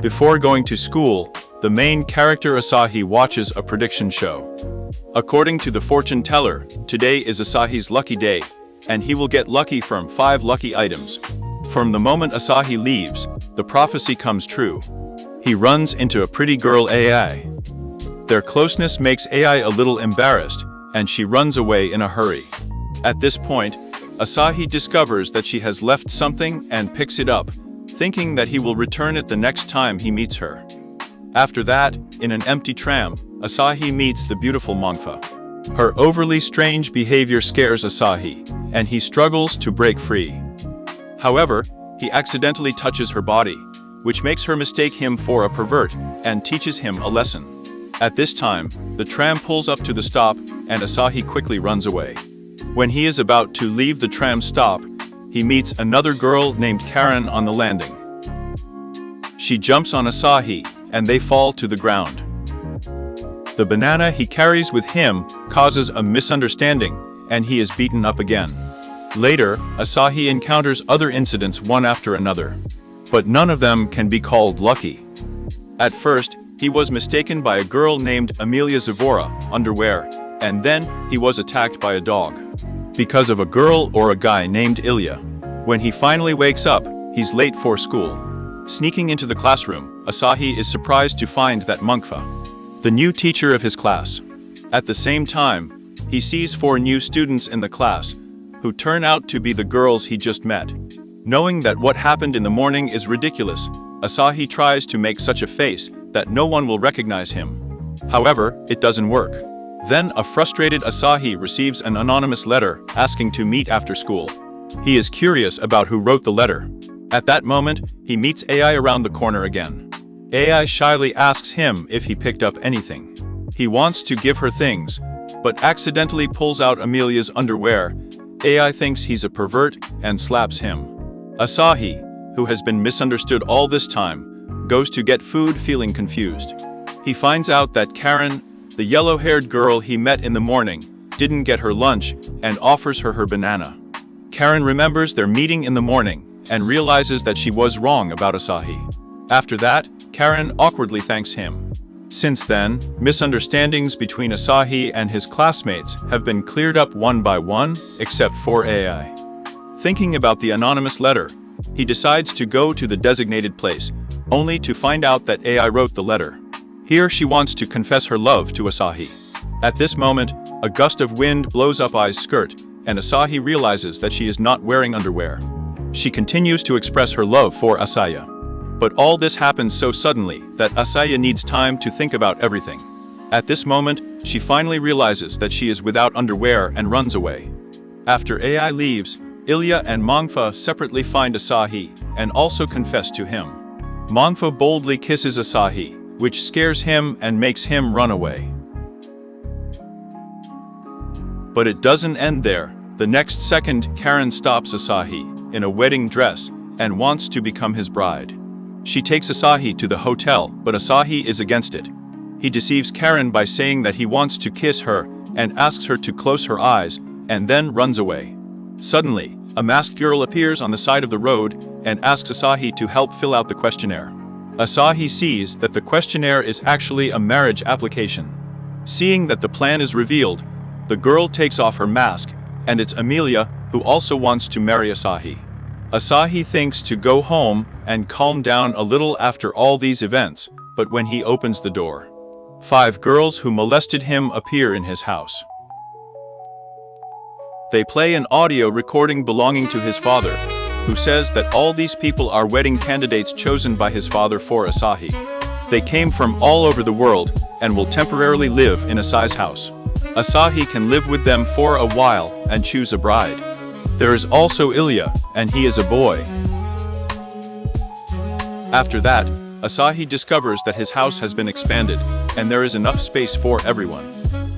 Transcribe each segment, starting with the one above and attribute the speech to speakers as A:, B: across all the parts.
A: Before going to school, the main character Asahi watches a prediction show. According to the fortune teller, today is Asahi's lucky day, and he will get lucky from 5 lucky items. From the moment Asahi leaves, the prophecy comes true. He runs into a pretty girl Ai. Their closeness makes Ai a little embarrassed, and she runs away in a hurry. At this point, Asahi discovers that she has left something and picks it up, thinking that he will return it the next time he meets her. After that, in an empty tram, Asahi meets the beautiful Monfa. Her overly strange behavior scares Asahi, and he struggles to break free. However, he accidentally touches her body, which makes her mistake him for a pervert and teaches him a lesson. At this time, the tram pulls up to the stop, and Asahi quickly runs away. When he is about to leave the tram stop, he meets another girl named Karin on the landing. She jumps on Asahi, and they fall to the ground. The banana he carries with him causes a misunderstanding, and he is beaten up again. Later, Asahi encounters other incidents one after another, but none of them can be called lucky. At first, he was mistaken by a girl named Amelia Irving, underwear, and then he was attacked by a dog. Because of a girl or a guy named Ilya. When he finally wakes up, he's late for school. Sneaking into the classroom, Asahi is surprised to find that Monfa, the new teacher of his class. At the same time, he sees 4 new students in the class, who turn out to be the girls he just met. Knowing that what happened in the morning is ridiculous, Asahi tries to make such a face that no one will recognize him. However, it doesn't work. Then a frustrated Asahi receives an anonymous letter asking to meet after school. He is curious about who wrote the letter. At that moment, he meets Ai around the corner again. Ai shyly asks him if he picked up anything. He wants to give her things, but accidentally pulls out Amelia's underwear. Ai thinks he's a pervert and slaps him. Asahi, who has been misunderstood all this time, goes to get food feeling confused. He finds out that Karin, the yellow-haired girl he met in the morning, didn't get her lunch and offers her her banana. Karin remembers their meeting in the morning and realizes that she was wrong about Asahi. After that, Karin awkwardly thanks him. Since then, misunderstandings between Asahi and his classmates have been cleared up one by one, except for Ai. Thinking about the anonymous letter, he decides to go to the designated place, only to find out that Ai wrote the letter. Here she wants to confess her love to Asahi. At this moment, a gust of wind blows up Ai's skirt, and Asahi realizes that she is not wearing underwear. She continues to express her love for Asaya. But all this happens so suddenly that Asaya needs time to think about everything. At this moment, she finally realizes that she is without underwear and runs away. After Ai leaves, Ilya and Monfa separately find Asahi and also confess to him. Monfa boldly kisses Asahi, which scares him and makes him run away. But it doesn't end there. The next second, Karin stops Asahi in a wedding dress and wants to become his bride. She takes Asahi to the hotel, but Asahi is against it. He deceives Karin by saying that he wants to kiss her and asks her to close her eyes, and then runs away. Suddenly, a masked girl appears on the side of the road and asks Asahi to help fill out the questionnaire. Asahi sees that the questionnaire is actually a marriage application. Seeing that the plan is revealed, the girl takes off her mask, and it's Amelia, who also wants to marry Asahi. Asahi thinks to go home and calm down a little after all these events, but when he opens the door, 5 girls who molested him appear in his house. They play an audio recording belonging to his father, who says that all these people are wedding candidates chosen by his father for Asahi. They came from all over the world and will temporarily live in Asahi's house. Asahi can live with them for a while and choose a bride. There is also Ilya, and he is a boy. After that, Asahi discovers that his house has been expanded, and there is enough space for everyone.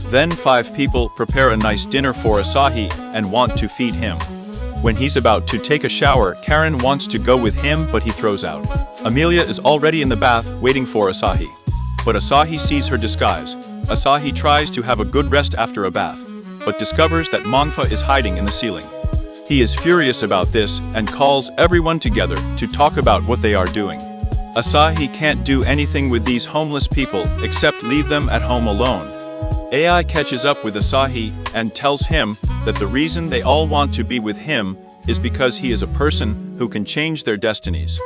A: Then 5 people prepare a nice dinner for Asahi and want to feed him. When he's about to take a shower, Karin wants to go with him, but he throws out. Amelia is already in the bath waiting for Asahi. But Asahi sees her disguise. Asahi tries to have a good rest after a bath, but discovers that Monfa is hiding in the ceiling. He is furious about this and calls everyone together to talk about what they are doing. Asahi can't do anything with these homeless people except leave them at home alone. Ai catches up with Asahi and tells him that the reason they all want to be with him is because he is a person who can change their destinies.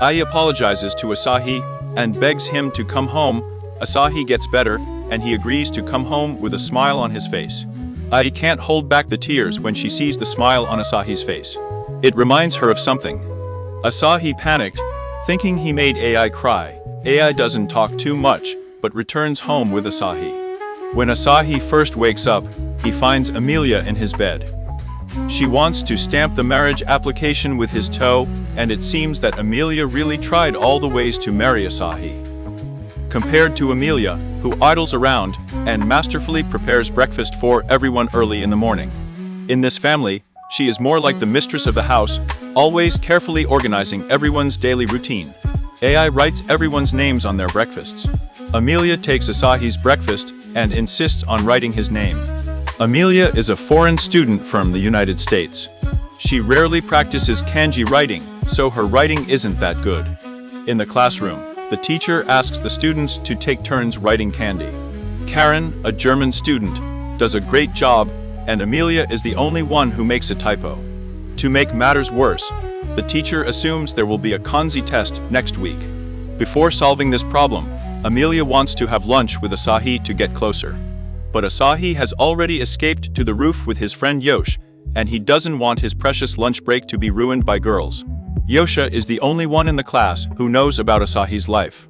A: Ai apologizes to Asahi and begs him to come home. Asahi gets better and he agrees to come home with a smile on his face. Ai can't hold back the tears when she sees the smile on Asahi's face. It reminds her of something. Asahi panicked, thinking he made Ai cry. Ai doesn't talk too much, but returns home with Asahi. When Asahi first wakes up, he finds Amelia in his bed. She wants to stamp the marriage application with his toe, and it seems that Amelia really tried all the ways to marry Asahi. Compared to Amelia, who idles around and masterfully prepares breakfast for everyone early in the morning. In this family, she is more like the mistress of the house, always carefully organizing everyone's daily routine. Ai writes everyone's names on their breakfasts. Amelia takes Asahi's breakfast and insists on writing his name. Amelia is a foreign student from the United States. She rarely practices kanji writing, so her writing isn't that good. In the classroom, the teacher asks the students to take turns writing kanji. Karin, a German student, does a great job, and Amelia is the only one who makes a typo. To make matters worse, the teacher assumes there will be a kanji test next week. Before solving this problem, Amelia wants to have lunch with Asahi to get closer. But Asahi has already escaped to the roof with his friend Yosh, and he doesn't want his precious lunch break to be ruined by girls. Yosha is the only one in the class who knows about Asahi's life.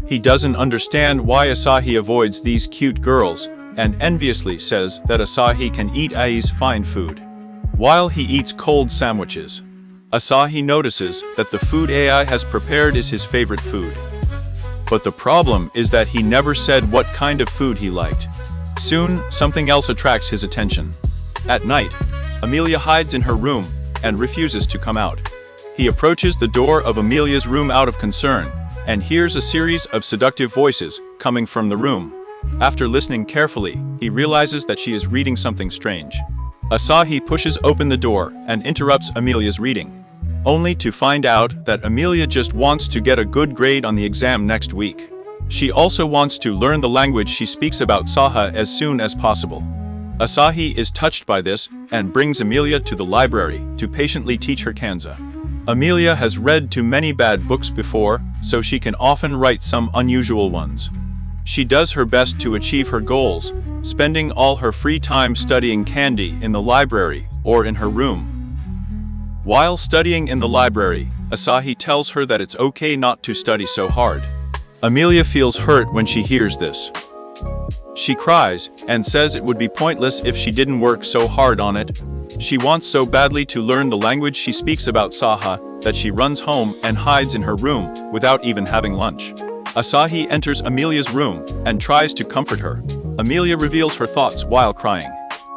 A: He doesn't understand why Asahi avoids these cute girls, and enviously says that Asahi can eat Ai's fine food. While he eats cold sandwiches, Asahi notices that the food Ai has prepared is his favorite food. But the problem is that he never said what kind of food he liked. Soon, something else attracts his attention. At night, Amelia hides in her room and refuses to come out. He approaches the door of Amelia's room out of concern and hears a series of seductive voices coming from the room. After listening carefully, he realizes that she is reading something strange. Asahi pushes open the door and interrupts Amelia's reading, only to find out that Amelia just wants to get a good grade on the exam next week. She also wants to learn the language she speaks about Saha as soon as possible. Asahi is touched by this and brings Amelia to the library to patiently teach her kanji. Amelia has read too many bad books before, so she can often write some unusual ones. She does her best to achieve her goals, spending all her free time studying kanji in the library or in her room. While studying in the library, Asahi tells her that it's okay not to study so hard. Amelia feels hurt when she hears this. She cries and says it would be pointless if she didn't work so hard on it. She wants so badly to learn the language she speaks about Saha that she runs home and hides in her room without even having lunch. Asahi enters Amelia's room and tries to comfort her. Amelia reveals her thoughts while crying.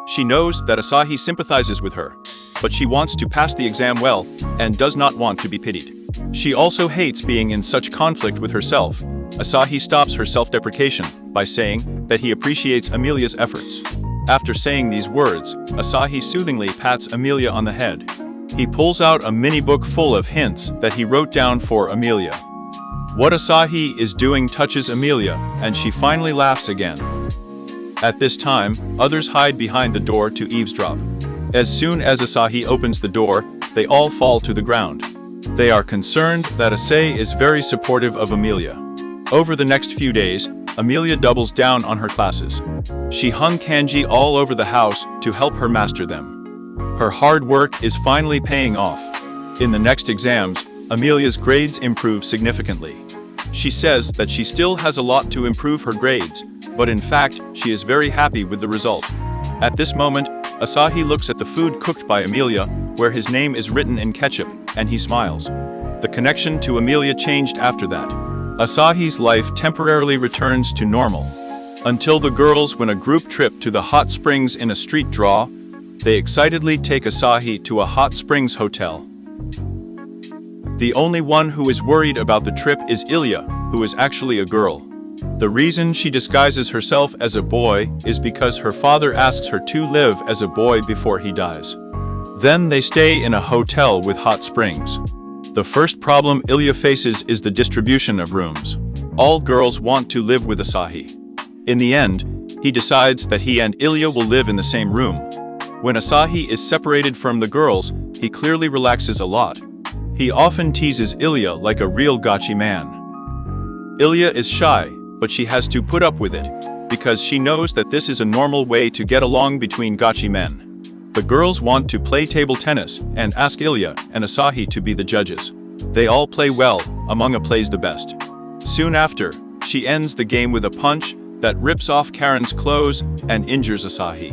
A: She knows that Asahi sympathizes with her, but she wants to pass the exam well and does not want to be pitied. She also hates being in such conflict with herself. Asahi stops her self-deprecation by saying that he appreciates Amelia's efforts. After saying these words, Asahi soothingly pats Amelia on the head. He pulls out a mini book full of hints that he wrote down for Amelia. What Asahi is doing touches Amelia, and she finally laughs again. At this time, others hide behind the door to eavesdrop. As soon as Asahi opens the door, they all fall to the ground. They are concerned that Asahi is very supportive of Amelia. Over the next few days, Amelia doubles down on her classes. She hung kanji all over the house to help her master them. Her hard work is finally paying off. In the next exams, Amelia's grades improve significantly. She says that she still has a lot to improve her grades, but in fact, she is very happy with the result. At this moment, Asahi looks at the food cooked by Amelia, where his name is written in ketchup, and he smiles. The connection to Amelia changed after that. Asahi's life temporarily returns to normal. Until the girls win a group trip to the hot springs in a street draw, they excitedly take Asahi to a hot springs hotel. The only one who is worried about the trip is Ilya, who is actually a girl. The reason she disguises herself as a boy is because her father asks her to live as a boy before he dies. Then they stay in a hotel with hot springs. The first problem Ilya faces is the distribution of rooms. All girls want to live with Asahi. In the end, he decides that he and Ilya will live in the same room. When Asahi is separated from the girls, he clearly relaxes a lot. He often teases Ilya like a real gotchi man. Ilya is shy, but she has to put up with it, because she knows that this is a normal way to get along between gotchi men. The girls want to play table tennis and ask Ilya and Asahi to be the judges. They all play well, among a plays the best. Soon after, she ends the game with a punch that rips off Karin's clothes and injures Asahi.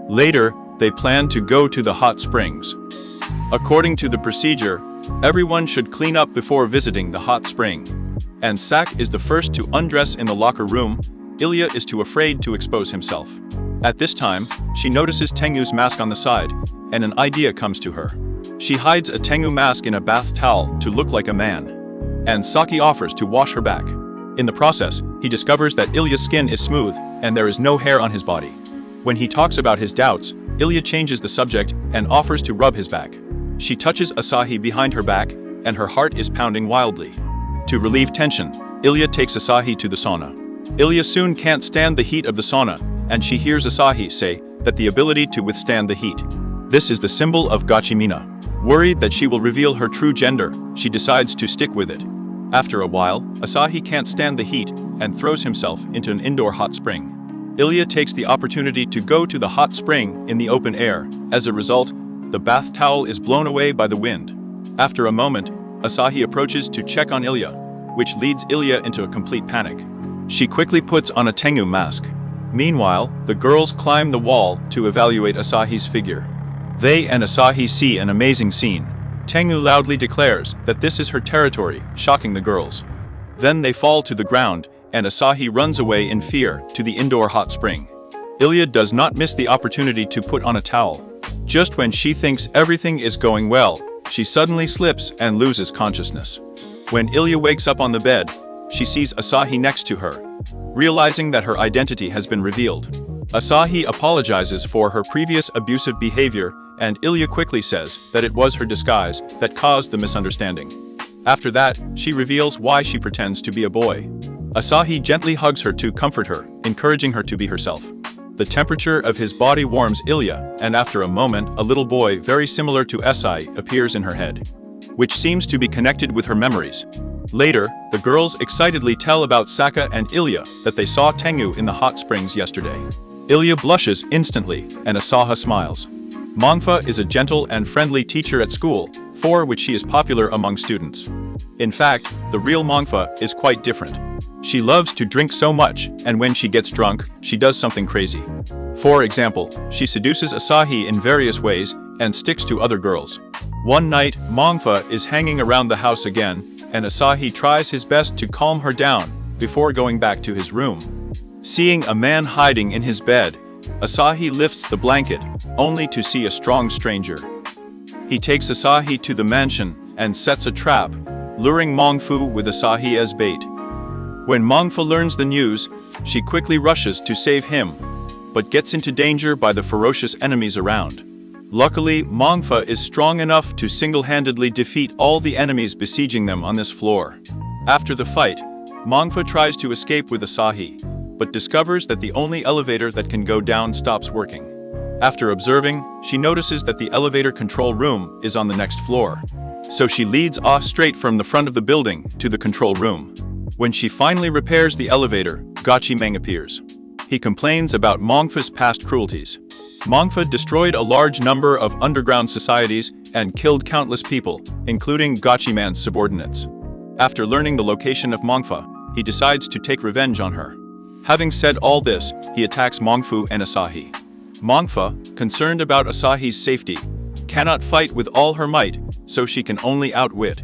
A: Later, they plan to go to the hot springs. According to the procedure, everyone should clean up before visiting the hot spring. And Sak is the first to undress in the locker room. Ilya is too afraid to expose himself. At this time, she notices Tengu's mask on the side, and an idea comes to her. She hides a Tengu mask in a bath towel to look like a man. And Saki offers to wash her back. In the process, he discovers that Ilya's skin is smooth, and there is no hair on his body. When he talks about his doubts, Ilya changes the subject and offers to rub his back. She touches Asahi behind her back, and her heart is pounding wildly. To relieve tension, Ilya takes Asahi to the sauna. Ilya soon can't stand the heat of the sauna, and she hears Asahi say that the ability to withstand the heat. This is the symbol of Gachimina. Worried that she will reveal her true gender, she decides to stick with it. After a while, Asahi can't stand the heat and throws himself into an indoor hot spring. Ilya takes the opportunity to go to the hot spring in the open air. As a result, the bath towel is blown away by the wind. After a moment, Asahi approaches to check on Ilya, which leads Ilya into a complete panic. She quickly puts on a Tengu mask. Meanwhile, the girls climb the wall to evaluate Asahi's figure. They and Asahi see an amazing scene. Tengu loudly declares that this is her territory, shocking the girls. Then they fall to the ground, and Asahi runs away in fear to the indoor hot spring. Ilya does not miss the opportunity to put on a towel. Just when she thinks everything is going well, she suddenly slips and loses consciousness. When Ilya wakes up on the bed, she sees Asahi next to her. Realizing that her identity has been revealed, Asahi apologizes for her previous abusive behavior, and Ilya quickly says that it was her disguise that caused the misunderstanding. After that, she reveals why she pretends to be a boy. Asahi gently hugs her to comfort her, encouraging her to be herself. The temperature of his body warms Ilya, and after a moment, a little boy very similar to Asahi appears in her head, which seems to be connected with her memories. Later, the girls excitedly tell about Saka and Ilya that they saw Tengu in the hot springs yesterday. Ilya blushes instantly, and Asahi smiles. Monfa is a gentle and friendly teacher at school, for which she is popular among students. In fact, the real Monfa is quite different. She loves to drink so much, and when she gets drunk, she does something crazy. For example, she seduces Asahi in various ways and sticks to other girls. One night, Monfa is hanging around the house again, and Asahi tries his best to calm her down before going back to his room. Seeing a man hiding in his bed, Asahi lifts the blanket, only to see a strong stranger. He takes Asahi to the mansion and sets a trap, luring Mongfu with Asahi as bait. When Monfa learns the news, she quickly rushes to save him, but gets into danger by the ferocious enemies around. Luckily, Monfa is strong enough to single-handedly defeat all the enemies besieging them on this floor. After the fight, Monfa tries to escape with Asahi, but discovers that the only elevator that can go down stops working. After observing, she notices that the elevator control room is on the next floor. So she leads off straight from the front of the building to the control room. When she finally repairs the elevator, Gachimeng appears. He complains about Mongfa's past cruelties. Monfa destroyed a large number of underground societies and killed countless people, including Gachiman's subordinates. After learning the location of Monfa, he decides to take revenge on her. Having said all this, he attacks Mongfu and Asahi. Monfa, concerned about Asahi's safety, cannot fight with all her might, so she can only outwit.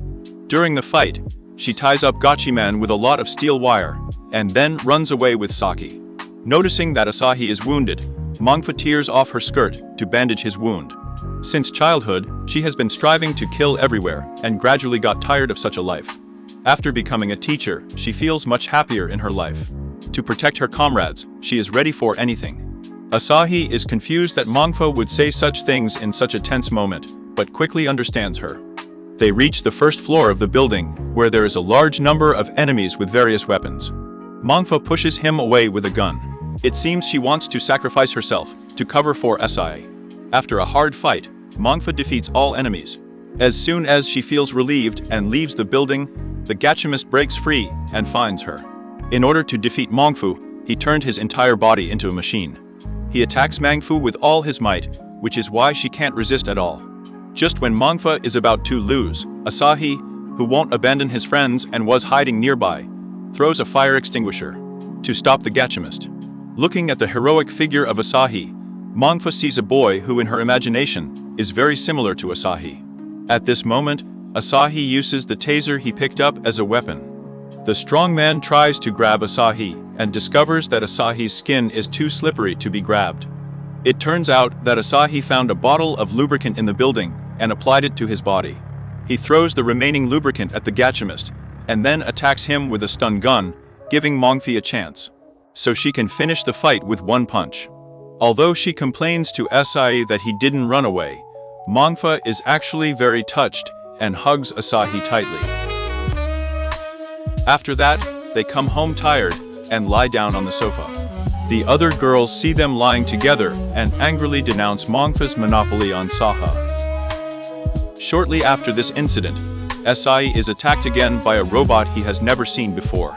A: During the fight, she ties up Gachiman with a lot of steel wire, and then runs away with Saki. Noticing that Asahi is wounded, Monfa tears off her skirt to bandage his wound. Since childhood, she has been striving to kill everywhere and gradually got tired of such a life. After becoming a teacher, she feels much happier in her life. To protect her comrades, she is ready for anything. Asahi is confused that Monfa would say such things in such a tense moment, but quickly understands her. They reach the first floor of the building, where there is a large number of enemies with various weapons. Monfa pushes him away with a gun. It seems she wants to sacrifice herself to cover for Asahi. After a hard fight, Monfa defeats all enemies. As soon as she feels relieved and leaves the building, the gachimist breaks free and finds her. In order to defeat Mangfu, he turned his entire body into a machine. He attacks Mangfu with all his might, which is why she can't resist at all. Just when Mangfa is about to lose, Asahi, who won't abandon his friends and was hiding nearby, throws a fire extinguisher to stop the gachimist. Looking at the heroic figure of Asahi, Mangfa sees a boy who in her imagination is very similar to Asahi. At this moment, Asahi uses the taser he picked up as a weapon. The strong man tries to grab Asahi and discovers that Asahi's skin is too slippery to be grabbed. It turns out that Asahi found a bottle of lubricant in the building and applied it to his body. He throws the remaining lubricant at the gachimist and then attacks him with a stun gun, giving Mangfi a chance, so she can finish the fight with one punch. Although she complains to Asahi that he didn't run away, Mangfa is actually very touched and hugs Asahi tightly. After that, they come home tired and lie down on the sofa. The other girls see them lying together and angrily denounce Mangfa's monopoly on Saha. Shortly after this incident, Asahi is attacked again by a robot he has never seen before.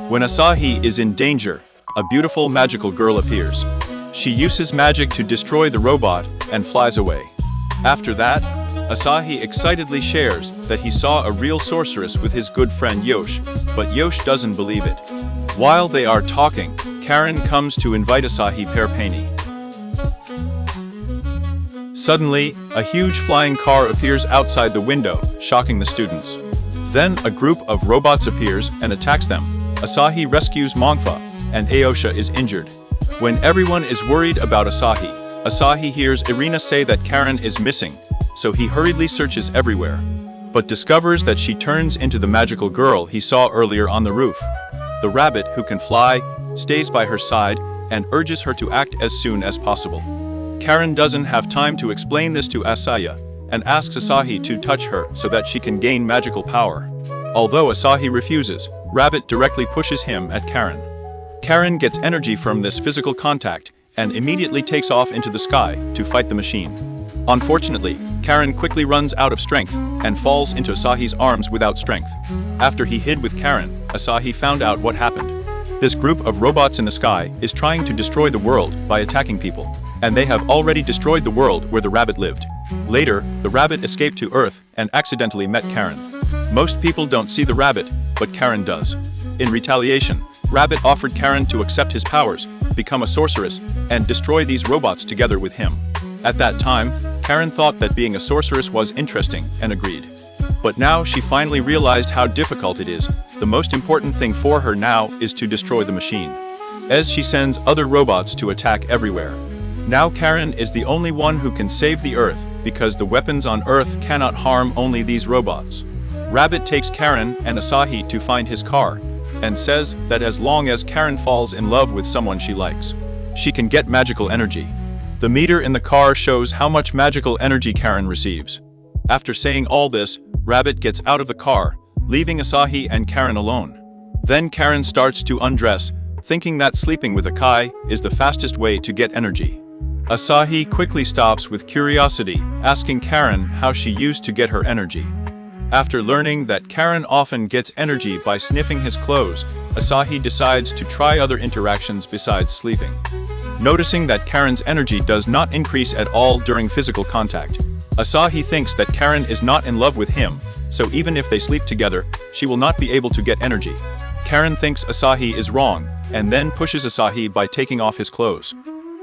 A: When Asahi is in danger, a beautiful magical girl appears. She uses magic to destroy the robot and flies away. After that, Asahi excitedly shares that he saw a real sorceress with his good friend Yosh, but Yosh doesn't believe it. While they are talking, Karin comes to invite Asahi per penny. Suddenly, a huge flying car appears outside the window, shocking the students. Then a group of robots appears and attacks them. Asahi rescues Mangfa, and Aosha is injured. When everyone is worried about Asahi, Asahi hears Irina say that Karin is missing, so he hurriedly searches everywhere, but discovers that she turns into the magical girl he saw earlier on the roof. The rabbit, who can fly, stays by her side and urges her to act as soon as possible. Karin doesn't have time to explain this to Asahi and asks Asahi to touch her so that she can gain magical power. Although Asahi refuses, Rabbit directly pushes him at Karin. Karin gets energy from this physical contact and immediately takes off into the sky to fight the machine. Unfortunately, Karin quickly runs out of strength and falls into Asahi's arms without strength. After he hid with Karin, Asahi found out what happened. This group of robots in the sky is trying to destroy the world by attacking people, and they have already destroyed the world where the rabbit lived. Later, the rabbit escaped to Earth and accidentally met Karin. Most people don't see the rabbit, but Karin does. In retaliation, Rabbit offered Karin to accept his powers, become a sorceress, and destroy these robots together with him. At that time, Karin thought that being a sorceress was interesting and agreed. But now she finally realized how difficult it is. The most important thing for her now is to destroy the machine, as she sends other robots to attack everywhere. Now Karin is the only one who can save the Earth, because the weapons on Earth cannot harm only these robots. Rabbit takes Karin and Asahi to find his car, and says that as long as Karin falls in love with someone she likes, she can get magical energy. The meter in the car shows how much magical energy Karin receives. After saying all this, Rabbit gets out of the car, leaving Asahi and Karin alone. Then Karin starts to undress, thinking that sleeping with Akai is the fastest way to get energy. Asahi quickly stops with curiosity, asking Karin how she used to get her energy. After learning that Karin often gets energy by sniffing his clothes, Asahi decides to try other interactions besides sleeping. Noticing that Karin's energy does not increase at all during physical contact, Asahi thinks that Karin is not in love with him, so even if they sleep together, she will not be able to get energy. Karin thinks Asahi is wrong, and then pushes Asahi by taking off his clothes.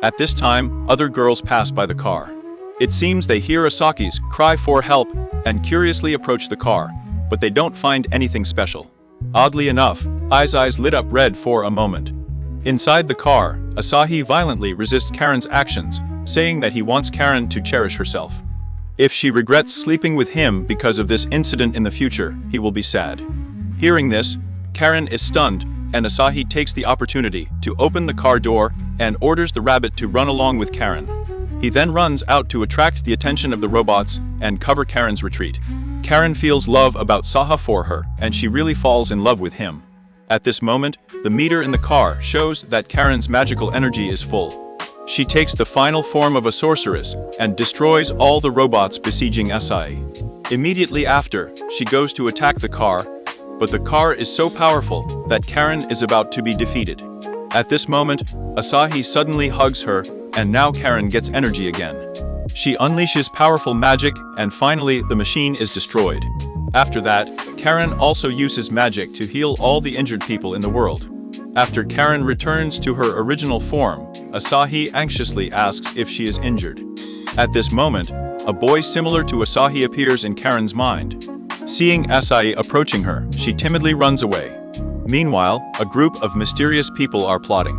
A: At this time, other girls pass by the car. It seems they hear Asahi's cry for help and curiously approach the car, but they don't find anything special. Oddly enough, Ai's eyes lit up red for a moment. Inside the car, Asahi violently resists Karin's actions, saying that he wants Karin to cherish herself. If she regrets sleeping with him because of this incident in the future, he will be sad. Hearing this, Karin is stunned, and Asahi takes the opportunity to open the car door and orders the rabbit to run along with Karin. He then runs out to attract the attention of the robots and cover Karin's retreat. Karin feels love about Saha for her, and she really falls in love with him. At this moment, the meter in the car shows that Karin's magical energy is full. She takes the final form of a sorceress and destroys all the robots besieging Asahi. Immediately after, she goes to attack the car, but the car is so powerful that Karin is about to be defeated. At this moment, Asahi suddenly hugs her, and now Karin gets energy again. She unleashes powerful magic, and finally the machine is destroyed. After that, Karin also uses magic to heal all the injured people in the world. After Karin returns to her original form, Asahi anxiously asks if she is injured. At this moment, a boy similar to Asahi appears in Karin's mind. Seeing Asahi approaching her, she timidly runs away. Meanwhile, a group of mysterious people are plotting.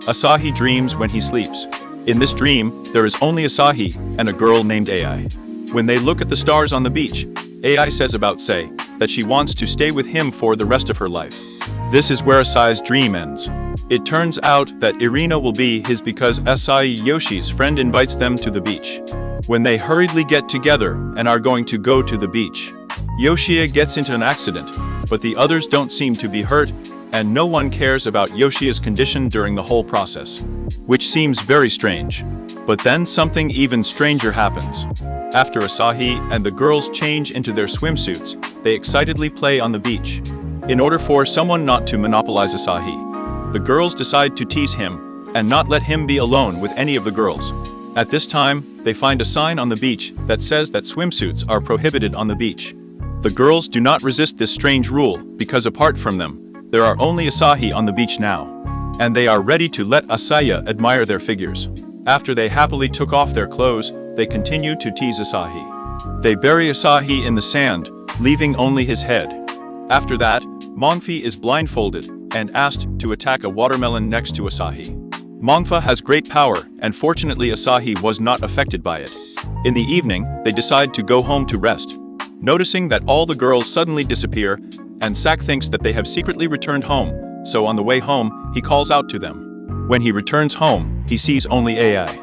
A: Asahi dreams when he sleeps. In this dream, there is only Asahi and a girl named Ai. When they look at the stars on the beach, Ai says about Sei that she wants to stay with him for the rest of her life. This is where Asai's dream ends. It turns out that Irina will be his because Asahi Yoshi's friend invites them to the beach. When they hurriedly get together and are going to go to the beach, Yoshia gets into an accident, but the others don't seem to be hurt, and no one cares about Yoshia's condition during the whole process, which seems very strange. But then something even stranger happens. After Asahi and the girls change into their swimsuits, they excitedly play on the beach. In order for someone not to monopolize Asahi, the girls decide to tease him and not let him be alone with any of the girls. At this time, they find a sign on the beach that says that swimsuits are prohibited on the beach. The girls do not resist this strange rule because apart from them, there are only Asahi on the beach now, and they are ready to let Asaya admire their figures. After they happily took off their clothes, they continue to tease Asahi. They bury Asahi in the sand, leaving only his head. After that, Monfa is blindfolded and asked to attack a watermelon next to Asahi. Monfa has great power, and fortunately Asahi was not affected by it. In the evening, they decide to go home to rest. Noticing that all the girls suddenly disappear, and Sak thinks that they have secretly returned home, so on the way home, he calls out to them. When he returns home, he sees only Ai.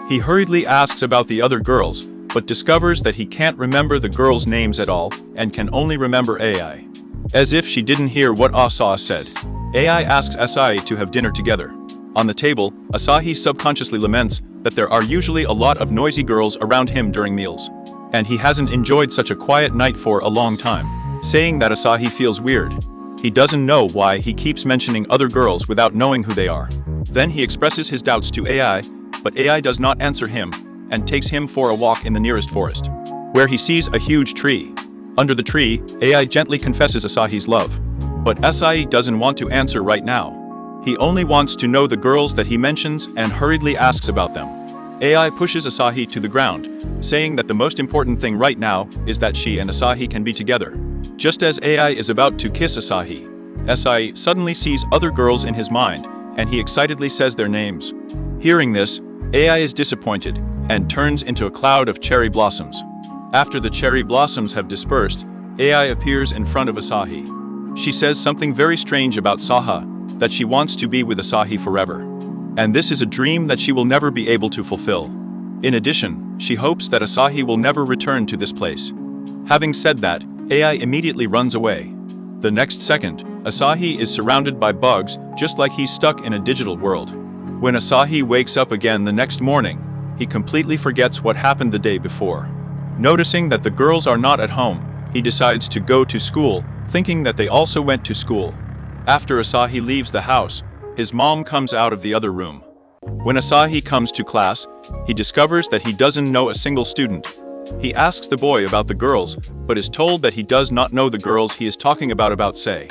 A: He hurriedly asks about the other girls, but discovers that he can't remember the girls' names at all, and can only remember Ai. As if she didn't hear what Asahi said, Ai asks Asahi to have dinner together. On the table, Asahi subconsciously laments that there are usually a lot of noisy girls around him during meals, and he hasn't enjoyed such a quiet night for a long time, saying that Asahi feels weird. He doesn't know why he keeps mentioning other girls without knowing who they are. Then he expresses his doubts to Ai, but Ai does not answer him, and takes him for a walk in the nearest forest, where he sees a huge tree. Under the tree, Ai gently confesses Asahi's love. But Asahi doesn't want to answer right now. He only wants to know the girls that he mentions and hurriedly asks about them. Ai pushes Asahi to the ground, saying that the most important thing right now is that she and Asahi can be together. Just as Ai is about to kiss Asahi, Asahi suddenly sees other girls in his mind, and he excitedly says their names. Hearing this, Ai is disappointed and turns into a cloud of cherry blossoms. After the cherry blossoms have dispersed, Ai appears in front of Asahi. She says something very strange about Saha, that she wants to be with Asahi forever. And this is a dream that she will never be able to fulfill. In addition, she hopes that Asahi will never return to this place. Having said that, Ai immediately runs away. The next second, Asahi is surrounded by bugs, just like he's stuck in a digital world. When Asahi wakes up again the next morning, he completely forgets what happened the day before. Noticing that the girls are not at home, he decides to go to school, thinking that they also went to school. After Asahi leaves the house, his mom comes out of the other room. When Asahi comes to class, he discovers that he doesn't know a single student. He asks the boy about the girls, but is told that he does not know the girls he is talking about Sei.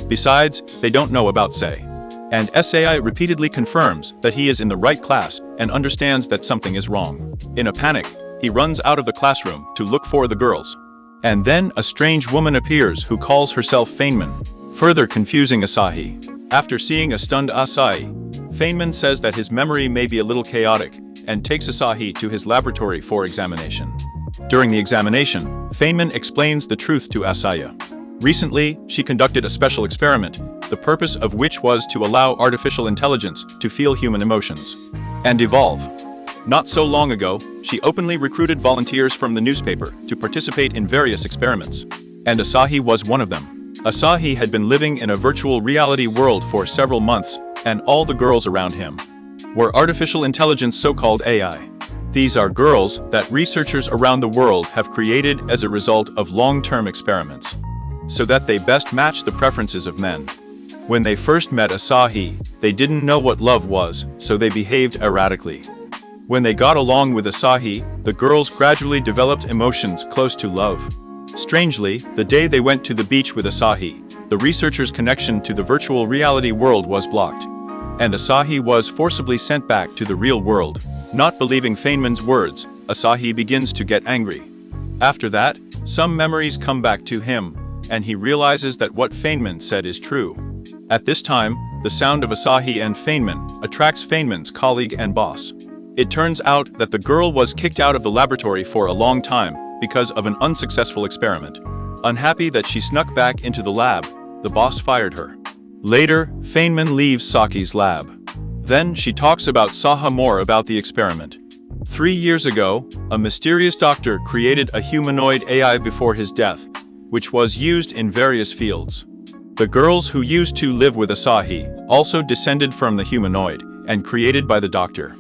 A: Besides, they don't know about Sei. And Sai repeatedly confirms that he is in the right class and understands that something is wrong. In a panic, he runs out of the classroom to look for the girls. And then a strange woman appears who calls herself Feynman, further confusing Asahi. After seeing a stunned Asahi, Feynman says that his memory may be a little chaotic and takes Asahi to his laboratory for examination. During the examination, Feynman explains the truth to Asaya. Recently, she conducted a special experiment, the purpose of which was to allow artificial intelligence to feel human emotions and evolve. Not so long ago, She openly recruited volunteers from the newspaper to participate in various experiments. And Asahi was one of them. Asahi had been living in a virtual reality world for several months, and all the girls around him were artificial intelligence, so-called AI. These are girls that researchers around the world have created as a result of long-term experiments, so that they best match the preferences of men. When they first met Asahi, they didn't know what love was, so they behaved erratically. When they got along with Asahi, the girls gradually developed emotions close to love. Strangely, the day they went to the beach with Asahi, the researchers' connection to the virtual reality world was blocked, and Asahi was forcibly sent back to the real world. Not believing Feynman's words, Asahi begins to get angry. After that, some memories come back to him, and he realizes that what Feynman said is true. At this time, the sound of Asahi and Feynman attracts Feynman's colleague and boss. It turns out that the girl was kicked out of the laboratory for a long time because of an unsuccessful experiment. Unhappy that she snuck back into the lab, the boss fired her. Later, Feynman leaves Saki's lab. Then she talks about Saha more about the experiment. 3 years ago, a mysterious doctor created a humanoid AI before his death, which was used in various fields. The girls who used to live with Asahi also descended from the humanoid and created by the doctor.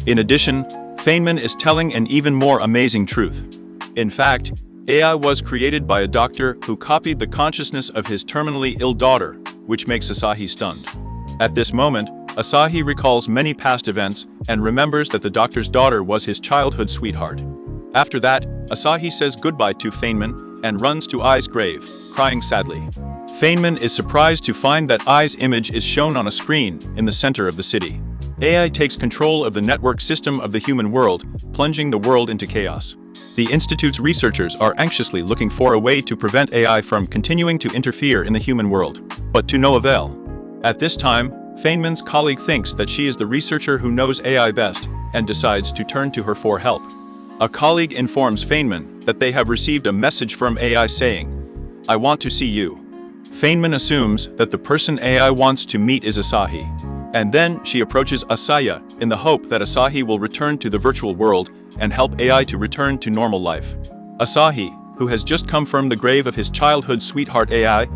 A: In addition, Feynman is telling an even more amazing truth. In fact, AI was created by a doctor who copied the consciousness of his terminally ill daughter, which makes Asahi stunned. At this moment, Asahi recalls many past events and remembers that the doctor's daughter was his childhood sweetheart. After that, Asahi says goodbye to Feynman and runs to Ai's grave, crying sadly. Feynman is surprised to find that Ai's image is shown on a screen in the center of the city. AI takes control of the network system of the human world, plunging the world into chaos. The Institute's researchers are anxiously looking for a way to prevent AI from continuing to interfere in the human world, but to no avail. At this time, Feynman's colleague thinks that she is the researcher who knows AI best and decides to turn to her for help. A colleague informs Feynman that they have received a message from AI saying, "I want to see you." Feynman assumes that the person AI wants to meet is Asahi. And then she approaches Asaya in the hope that Asahi will return to the virtual world and help AI to return to normal life. Asahi, who has just come from the grave of his childhood sweetheart AI,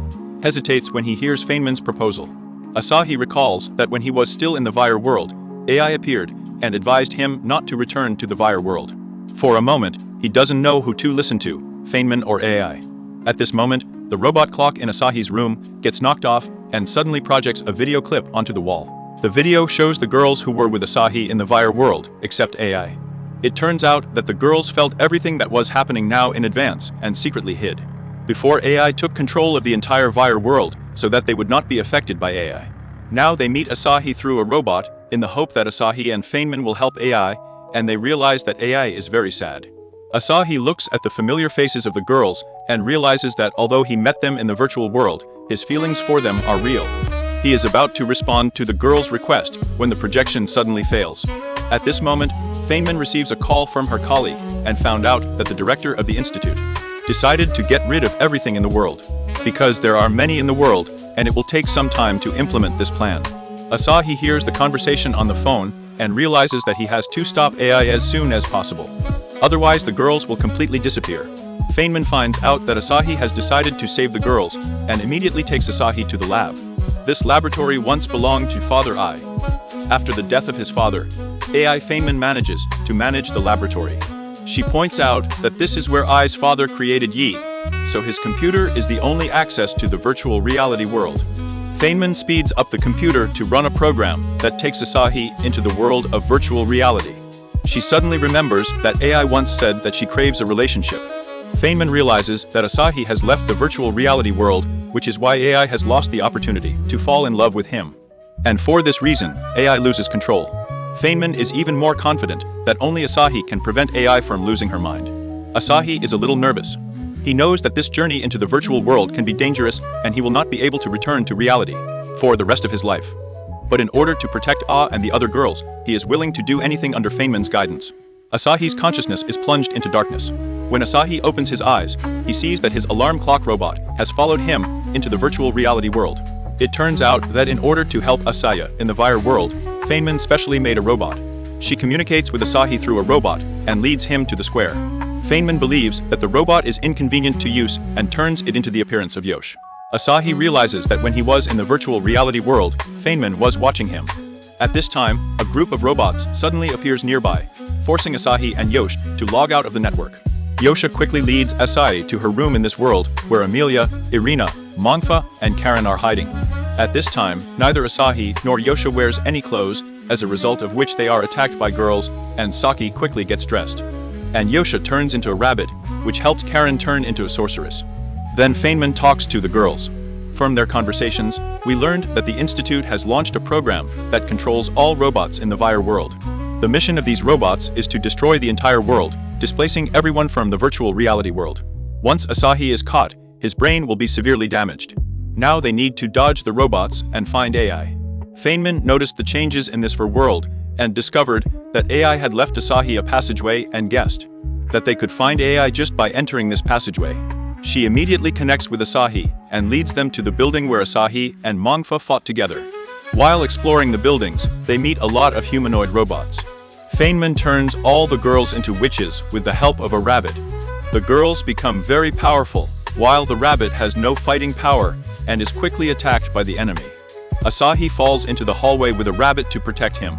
A: hesitates when he hears Feynman's proposal. Asahi recalls that when he was still in the Vire world, AI appeared and advised him not to return to the Vire world. For a moment, he doesn't know who to listen to, Feynman or AI. At this moment, the robot clock in Asahi's room gets knocked off and suddenly projects a video clip onto the wall. The video shows the girls who were with Asahi in the Vire world, except AI. It turns out that the girls felt everything that was happening now in advance and secretly hid before AI took control of the entire Vire world so that they would not be affected by AI. Now they meet Asahi through a robot in the hope that Asahi and Feynman will help AI, and they realize that AI is very sad. Asahi looks at the familiar faces of the girls and realizes that although he met them in the virtual world, his feelings for them are real. He is about to respond to the girl's request when the projection suddenly fails. At this moment, Feynman receives a call from her colleague and found out that the director of the institute decided to get rid of everything in the world, because there are many in the world and it will take some time to implement this plan. Asahi hears the conversation on the phone and realizes that he has to stop AI as soon as possible. Otherwise, the girls will completely disappear. Feynman finds out that Asahi has decided to save the girls and immediately takes Asahi to the lab. This laboratory once belonged to Father Ai. After the death of his father, AI Feynman manages to manage the laboratory. She points out that this is where Ai's father created Yi, so his computer is the only access to the virtual reality world. Feynman speeds up the computer to run a program that takes Asahi into the world of virtual reality. She suddenly remembers that AI once said that she craves a relationship. Feynman realizes that Asahi has left the virtual reality world, which is why AI has lost the opportunity to fall in love with him. And for this reason, AI loses control. Feynman is even more confident that only Asahi can prevent AI from losing her mind. Asahi is a little nervous. He knows that this journey into the virtual world can be dangerous and he will not be able to return to reality for the rest of his life. But in order to protect Ah and the other girls, he is willing to do anything under Feynman's guidance. Asahi's consciousness is plunged into darkness. When Asahi opens his eyes, he sees that his alarm clock robot has followed him into the virtual reality world. It turns out that in order to help Asaya in the Vire world, Feynman specially made a robot. She communicates with Asahi through a robot and leads him to the square. Feynman believes that the robot is inconvenient to use and turns it into the appearance of Yosh. Asahi realizes that when he was in the virtual reality world, Feynman was watching him. At this time, a group of robots suddenly appears nearby, forcing Asahi and Yosh to log out of the network. Yosha quickly leads Asahi to her room in this world, where Amelia, Irina, Monfa, and Karin are hiding. At this time, neither Asahi nor Yosha wears any clothes, as a result of which they are attacked by girls, and Saki quickly gets dressed. And Yosha turns into a rabbit, which helped Karin turn into a sorceress. Then Feynman talks to the girls. From their conversations, we learned that the Institute has launched a program that controls all robots in the Vire world. The mission of these robots is to destroy the entire world, displacing everyone from the virtual reality world. Once Asahi is caught, his brain will be severely damaged. Now they need to dodge the robots and find AI. Feynman noticed the changes in this world and discovered that AI had left Asahi a passageway and guessed that they could find AI just by entering this passageway. She immediately connects with Asahi and leads them to the building where Asahi and Monfa fought together. While exploring the buildings, they meet a lot of humanoid robots. Feynman turns all the girls into witches with the help of a rabbit. The girls become very powerful, while the rabbit has no fighting power and is quickly attacked by the enemy. Asahi falls into the hallway with a rabbit to protect him.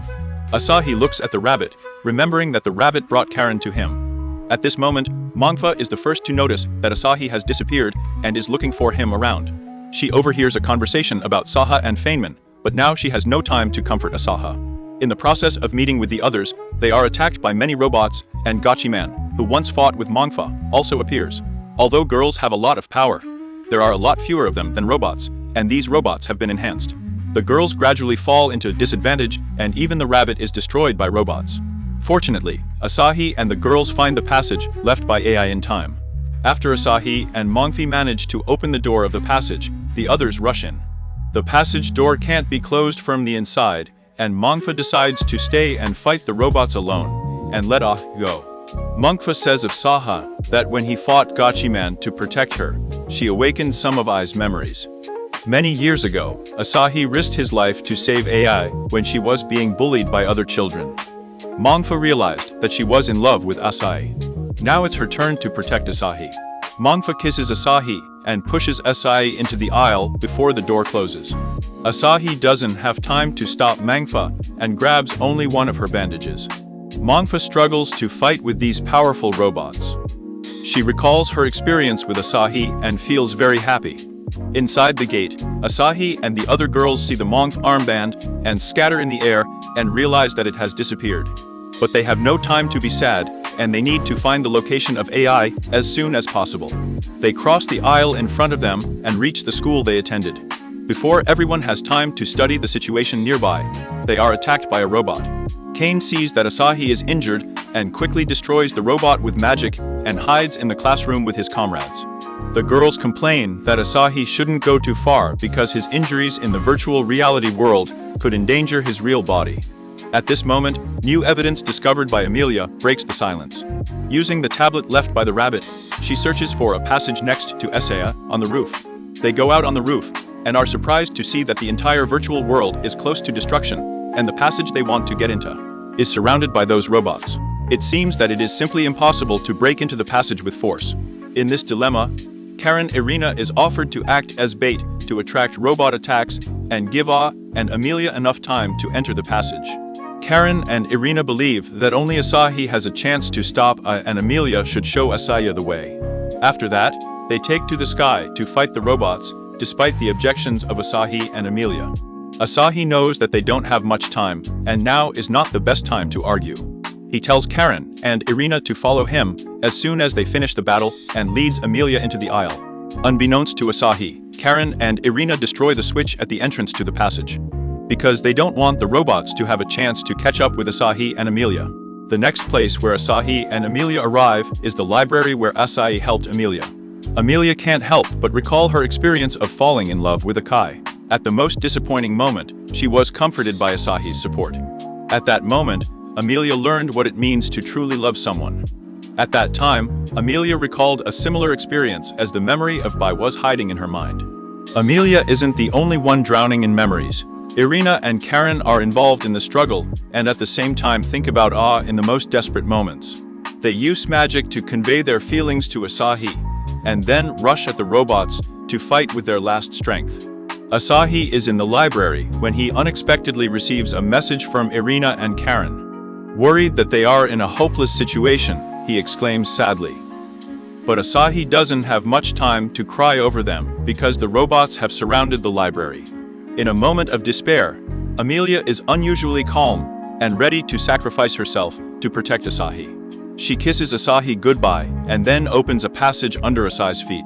A: Asahi looks at the rabbit, remembering that the rabbit brought Karin to him. At this moment, Monfa is the first to notice that Asahi has disappeared and is looking for him around. She overhears a conversation about Saha and Feynman, but now she has no time to comfort Asaha. In the process of meeting with the others, they are attacked by many robots, and Gachi-man, who once fought with Monfa, also appears. Although girls have a lot of power, there are a lot fewer of them than robots, and these robots have been enhanced. The girls gradually fall into disadvantage, and even the rabbit is destroyed by robots. Fortunately, Asahi and the girls find the passage left by AI in time. After Asahi and Monfi manage to open the door of the passage, the others rush in. The passage door can't be closed from the inside, and Monfa decides to stay and fight the robots alone, and let Ah go. Monfa says of Saha that when he fought Gachi-man to protect her, she awakened some of Ai's memories. Many years ago, Asahi risked his life to save AI when she was being bullied by other children. Monfa realized that she was in love with Asahi. Now it's her turn to protect Asahi. Monfa kisses Asahi and pushes Asahi into the aisle before the door closes. Asahi doesn't have time to stop Monfa and grabs only one of her bandages. Monfa struggles to fight with these powerful robots. She recalls her experience with Asahi and feels very happy. Inside the gate, Asahi and the other girls see the Monfa armband and scatter in the air and realize that it has disappeared. But they have no time to be sad, and they need to find the location of AI as soon as possible. They cross the aisle in front of them and reach the school they attended. Before everyone has time to study the situation nearby, they are attacked by a robot. Kane sees that Asahi is injured and quickly destroys the robot with magic and hides in the classroom with his comrades. The girls complain that Asahi shouldn't go too far because his injuries in the virtual reality world could endanger his real body. At this moment, new evidence discovered by Amelia breaks the silence. Using the tablet left by the rabbit, she searches for a passage next to Esaya on the roof. They go out on the roof and are surprised to see that the entire virtual world is close to destruction, and the passage they want to get into is surrounded by those robots. It seems that it is simply impossible to break into the passage with force. In this dilemma, Karin Irina is offered to act as bait to attract robot attacks and give Ah and Amelia enough time to enter the passage. Karin and Irina believe that only Asahi has a chance to stop Ah, and Amelia should show Asahi the way. After that, they take to the sky to fight the robots, despite the objections of Asahi and Amelia. Asahi knows that they don't have much time, and now is not the best time to argue. He tells Karin and Irina to follow him as soon as they finish the battle and leads Amelia into the aisle. Unbeknownst to Asahi, Karin and Irina destroy the switch at the entrance to the passage, because they don't want the robots to have a chance to catch up with Asahi and Amelia. The next place where Asahi and Amelia arrive is the library where Asahi helped Amelia. Amelia can't help but recall her experience of falling in love with Akai. At the most disappointing moment, she was comforted by Asahi's support. At that moment, Amelia learned what it means to truly love someone. At that time, Amelia recalled a similar experience as the memory of Bai was hiding in her mind. Amelia isn't the only one drowning in memories. Irina and Karin are involved in the struggle and at the same time think about Aoi in the most desperate moments. They use magic to convey their feelings to Asahi, and then rush at the robots to fight with their last strength. Asahi is in the library when he unexpectedly receives a message from Irina and Karin. Worried that they are in a hopeless situation, he exclaims sadly. But Asahi doesn't have much time to cry over them because the robots have surrounded the library. In a moment of despair, Amelia is unusually calm and ready to sacrifice herself to protect Asahi. She kisses Asahi goodbye and then opens a passage under Asahi's feet.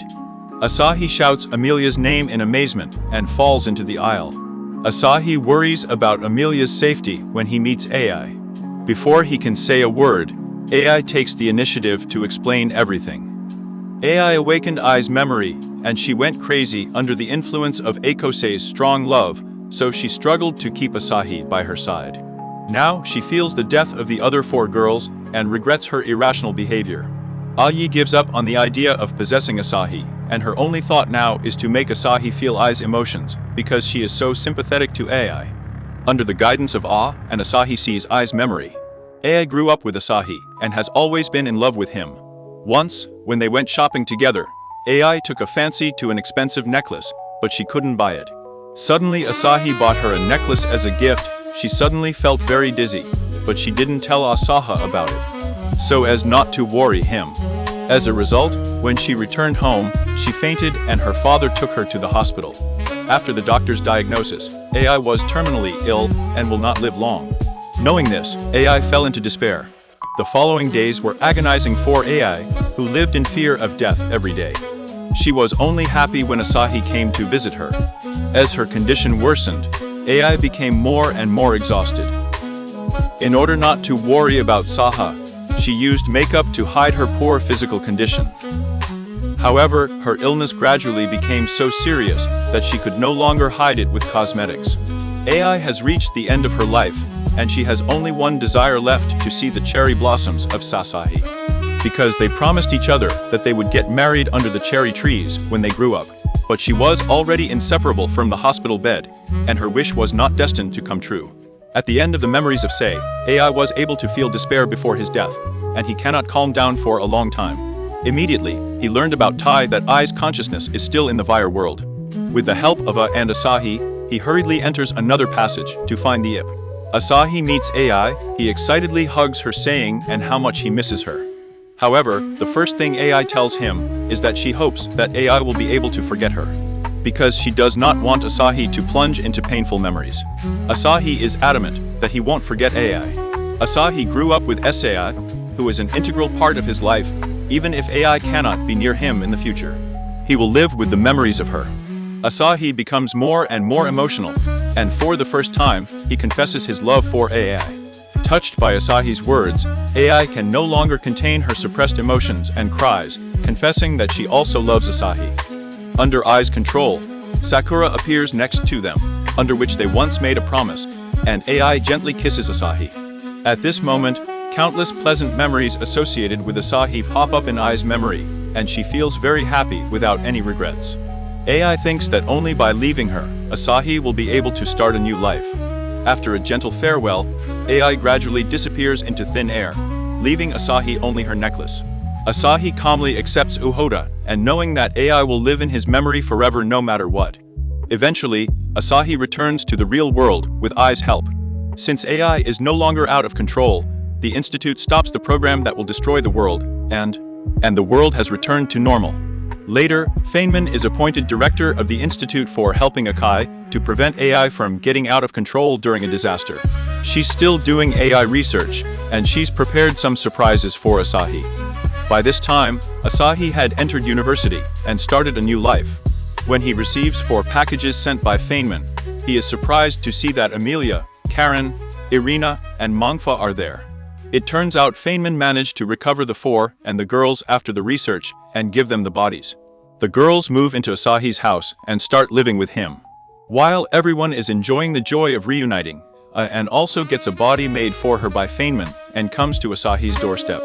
A: Asahi shouts Amelia's name in amazement and falls into the aisle. Asahi worries about Amelia's safety when he meets Ai. Before he can say a word, Ai takes the initiative to explain everything. Ai awakened Ai's memory, and she went crazy under the influence of Akosei's strong love, so she struggled to keep Asahi by her side. Now she feels the death of the other 4 girls and regrets her irrational behavior. Ai gives up on the idea of possessing Asahi, and her only thought now is to make Asahi feel Ai's emotions because she is so sympathetic to Ai. Under the guidance of Ai and Asahi sees Ai's memory. Ai grew up with Asahi and has always been in love with him. Once, when they went shopping together, Ai took a fancy to an expensive necklace, but she couldn't buy it. Suddenly Asahi bought her a necklace as a gift. She suddenly felt very dizzy, but she didn't tell Asahi about it, so as not to worry him. As a result, when she returned home, she fainted and her father took her to the hospital. After the doctor's diagnosis, Ai was terminally ill and will not live long. Knowing this, Ai fell into despair. The following days were agonizing for Ai, who lived in fear of death every day. She was only happy when Asahi came to visit her. As her condition worsened, Ai became more and more exhausted. In order not to worry about Saha, she used makeup to hide her poor physical condition. However, her illness gradually became so serious that she could no longer hide it with cosmetics. Ai has reached the end of her life, and she has only one desire left to see the cherry blossoms of Sasahi. Because they promised each other that they would get married under the cherry trees when they grew up. But she was already inseparable from the hospital bed, and her wish was not destined to come true. At the end of the memories of Sei, Ai was able to feel despair before his death, and he cannot calm down for a long time. Immediately, he learned about Tai that Ai's consciousness is still in the Vire world. With the help of A and Asahi, he hurriedly enters another passage to find the Ip. Asahi meets Ai, he excitedly hugs her saying and how much he misses her. However, the first thing Ai tells him is that she hopes that Ai will be able to forget her, because she does not want Asahi to plunge into painful memories. Asahi is adamant that he won't forget Ai. Asahi grew up with Sai, who is an integral part of his life, even if Ai cannot be near him in the future. He will live with the memories of her. Asahi becomes more and more emotional, and for the first time, he confesses his love for Ai. Touched by Asahi's words, Ai can no longer contain her suppressed emotions and cries, confessing that she also loves Asahi. Under Ai's control, Sakura appears next to them, under which they once made a promise, and Ai gently kisses Asahi. At this moment, countless pleasant memories associated with Asahi pop up in Ai's memory, and she feels very happy without any regrets. Ai thinks that only by leaving her, Asahi will be able to start a new life. After a gentle farewell, Ai gradually disappears into thin air, leaving Asahi only her necklace. Asahi calmly accepts Uhoda, and knowing that Ai will live in his memory forever no matter what. Eventually, Asahi returns to the real world with Ai's help. Since Ai is no longer out of control, the Institute stops the program that will destroy the world, and the world has returned to normal. Later, Feynman is appointed director of the Institute for helping Akai to prevent Ai from getting out of control during a disaster. She's still doing AI research, and she's prepared some surprises for Asahi. By this time, Asahi had entered university and started a new life. When he receives 4 packages sent by Feynman, he is surprised to see that Amelia, Karin, Irina, and Monfa are there. It turns out Feynman managed to recover the 4 and the girls after the research and give them the bodies. The girls move into Asahi's house and start living with him. While everyone is enjoying the joy of reuniting, Anne also gets a body made for her by Feynman and comes to Asahi's doorstep.